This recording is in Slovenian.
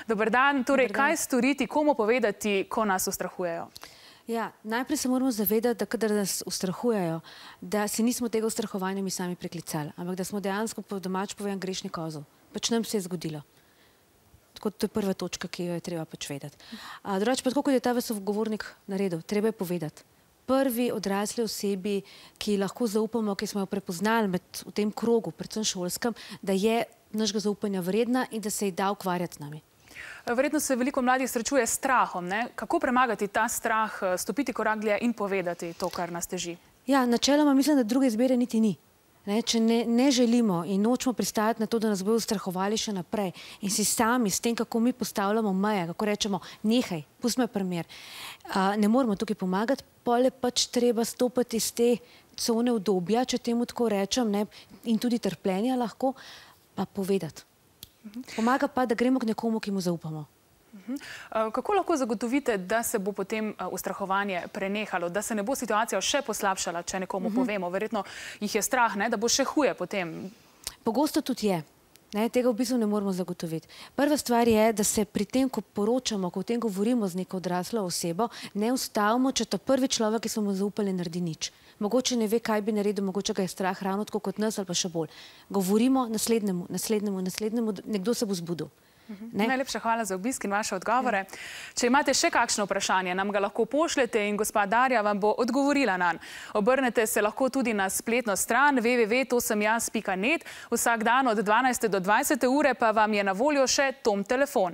Dober dan. Torej, kaj storiti, komu povedati, ko nas ustrahujejo? Ja, najprej se moramo zavedati, da kadar nas ustrahujejo, da si nismo tega ustrahovanja mi sami preklicali, ampak da smo dejansko po domač povedan grešni kozel. Pač nam se je zgodilo. Tako to je prva točka, ki jo je treba pač vedeti. Drugače pa tako, kot je ta sogovornik naredil, treba je povedati. Prvi odrasli osebi, ki lahko zaupamo, ki smo jo prepoznali v tem krogu, predvsem šolskem, da je našega zaupanja vredna in da se ji da ukvarjati z nami. Verjetno se veliko mladih srečuje s strahom. Kako premagati ta strah, stopiti korak dlje in povedati to, kar nas teži? Ja, načeloma mislim, da druge izbire niti ni. Če ne želimo in nočemo pristajati na to, da nas bodo ustrahovali še naprej in si sami s tem, kako mi postavljamo meje, kako rečemo, nehaj, pusti me primer, ne moramo tukaj pomagati, pol je pač treba stopiti iz te cone udobja, če temu tako rečem, in tudi trpljenja lahko, pa povedati. Pomaga pa, da gremo k nekomu, ki mu zaupamo. Kako lahko zagotovite, da se bo potem ustrahovanje prenehalo, da se ne bo situacija še poslabšala, če nekomu povemo? Verjetno jih je strah, da bo še huje potem. Pogosto tudi je. Tega v bistvu ne moramo zagotoviti. Prva stvar je, da se pri tem, ko poročamo, ko o tem govorimo z neko odraslo osebo, ne ustavimo, če ta prvi človek, ki smo mu zaupali, naredi nič. Mogoče ne ve, kaj bi naredil, mogoče ga je strah ravno tako kot nas ali pa še bolj. Govorimo naslednjemu, nekdo se bo zbudil. Najlepša hvala za obisk in vaše odgovore. Če imate še kakšno vprašanje, nam ga lahko pošljete in gospa Darja vam bo odgovorila nanj. Obrnete se lahko tudi na spletno stran www.tosemjaz.net. Vsak dan od 12. do 20. ure pa vam je na voljo še Tom telefon.